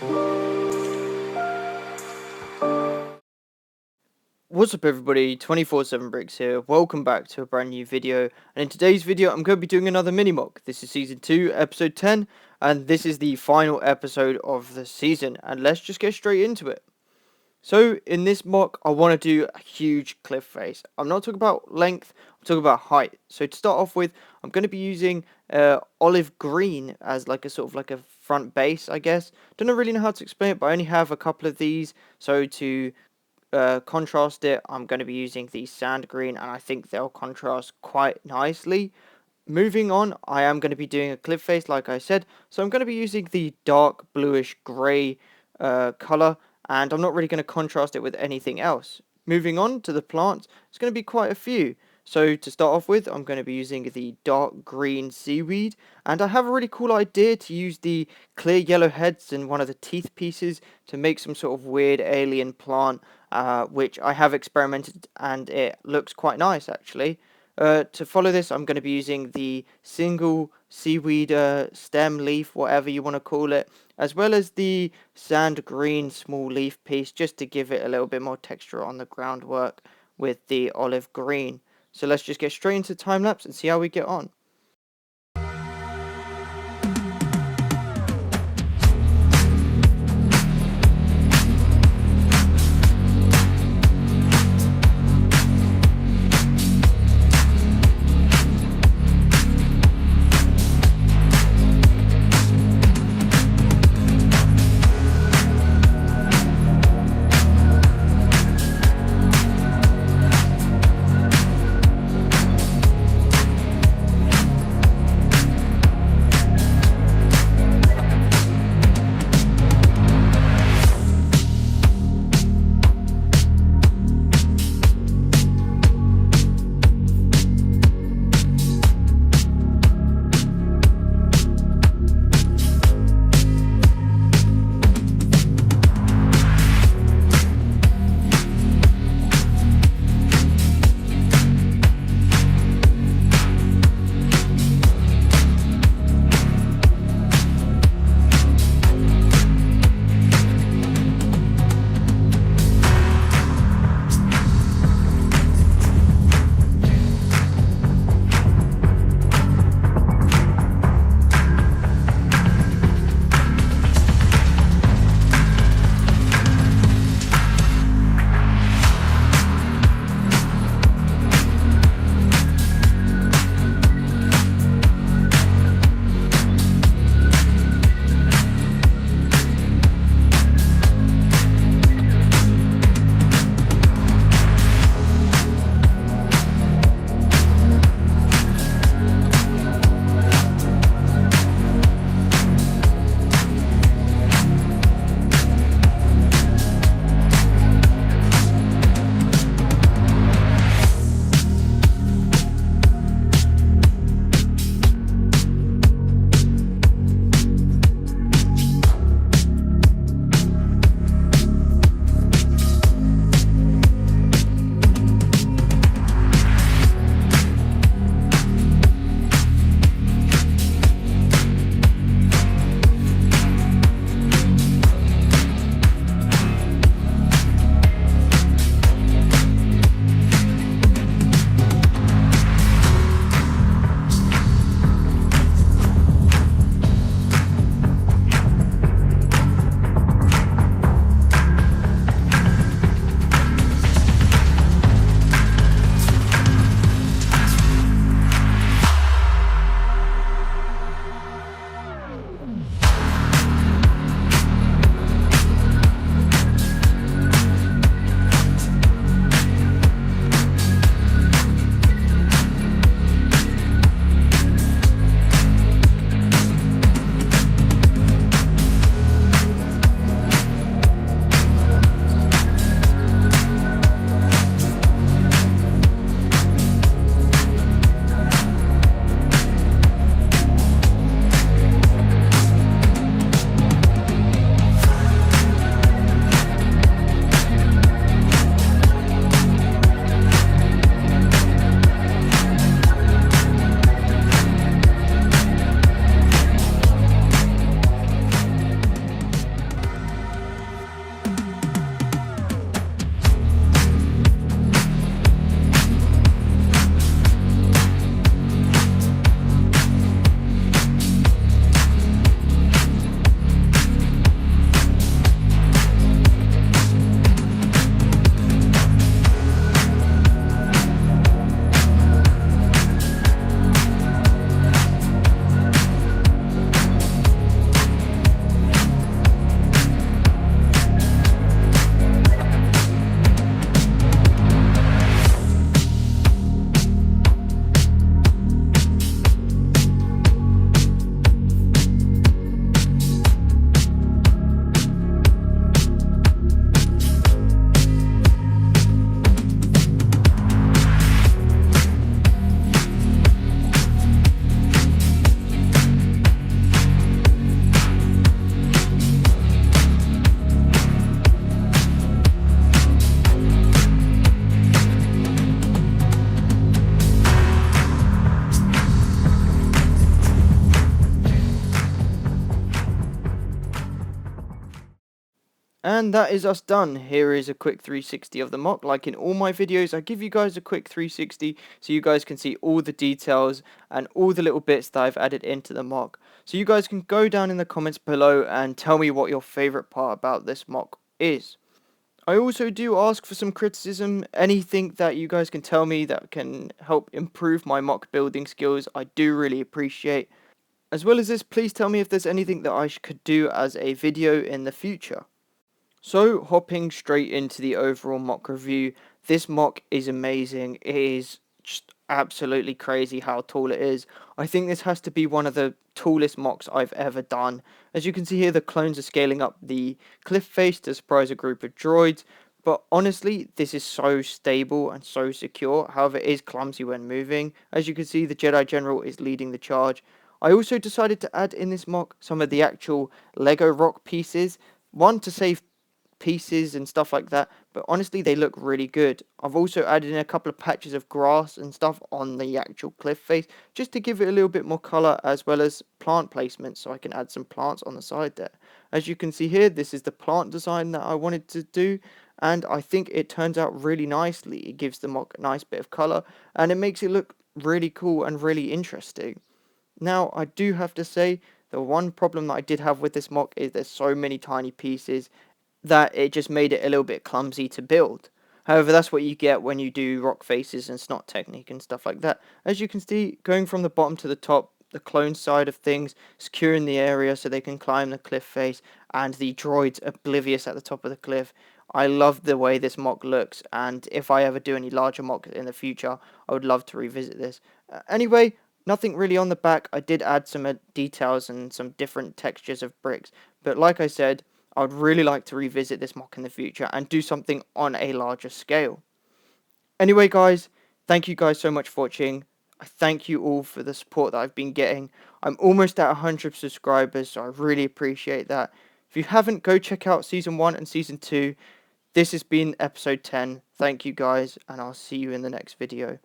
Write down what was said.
What's up everybody, 24/7 Bricks here, welcome back to a brand new video, and in today's video I'm going to be doing another mini-mock. This is season 2, episode 10, and this is the final episode of the season, and let's just get straight into it. So in this mock I want to do a huge cliff face. I'm not talking about length, I'm talking about height. So to start off with, I'm going to be using olive green as like a sort of like a front base, I guess. Don't really know how to explain it, but I only have a couple of these, so to contrast it, I'm going to be using the sand green, and I think they'll contrast quite nicely. Moving on, I am going to be doing a cliff face like I said, so I'm going to be using the dark bluish grey colour, and I'm not really going to contrast it with anything else. Moving on to the plants, it's going to be quite a few. So to start off with, I'm going to be using the dark green seaweed, and I have a really cool idea to use the clear yellow heads and one of the teeth pieces to make some sort of weird alien plant, which I have experimented and it looks quite nice actually. To follow this, I'm going to be using the single seaweed stem leaf, whatever you want to call it, as well as the sand green small leaf piece, just to give it a little bit more texture on the groundwork with the olive green. So let's just get straight into time lapse and see how we get on. And that is us done. Here is a quick 360 of the mock. Like in all my videos, I give you guys a quick 360 so you guys can see all the details and all the little bits that I've added into the mock. So you guys can go down in the comments below and tell me what your favorite part about this mock is. I also do ask for some criticism, anything that you guys can tell me that can help improve my mock building skills, I do really appreciate. As well as this, please tell me if there's anything that I could do as a video in the future. So, hopping straight into the overall mock review, this mock is amazing. It is just absolutely crazy how tall it is. I think this has to be one of the tallest mocks I've ever done. As you can see here, the clones are scaling up the cliff face to surprise a group of droids. But honestly, this is so stable and so secure. However, it is clumsy when moving. As you can see, the Jedi General is leading the charge. I also decided to add in this mock some of the actual Lego rock pieces. One, to save pieces and stuff like that, but honestly they look really good. I've also added in a couple of patches of grass and stuff on the actual cliff face just to give it a little bit more color, as well as plant placement so I can add some plants on the side there. As you can see here, this is the plant design that I wanted to do, and I think it turns out really nicely. It gives the mock a nice bit of color and it makes it look really cool and really interesting. Now, I do have to say, the one problem that I did have with this mock is there's so many tiny pieces that it just made it a little bit clumsy to build. However, that's what you get when you do rock faces and snot technique and stuff like that. As you can see, going from the bottom to the top, the clone side of things, securing the area so they can climb the cliff face, and the droids oblivious at the top of the cliff. I love the way this mock looks, and if I ever do any larger mocks in the future, I would love to revisit this. Anyway, nothing really on the back. I did add some details and some different textures of bricks, but like I said, I would really like to revisit this mock in the future and do something on a larger scale. Anyway, guys, thank you guys so much for watching. I thank you all for the support that I've been getting. I'm almost at 100 subscribers, so I really appreciate that. If you haven't, go check out Season 1 and Season 2. This has been Episode 10. Thank you, guys, and I'll see you in the next video.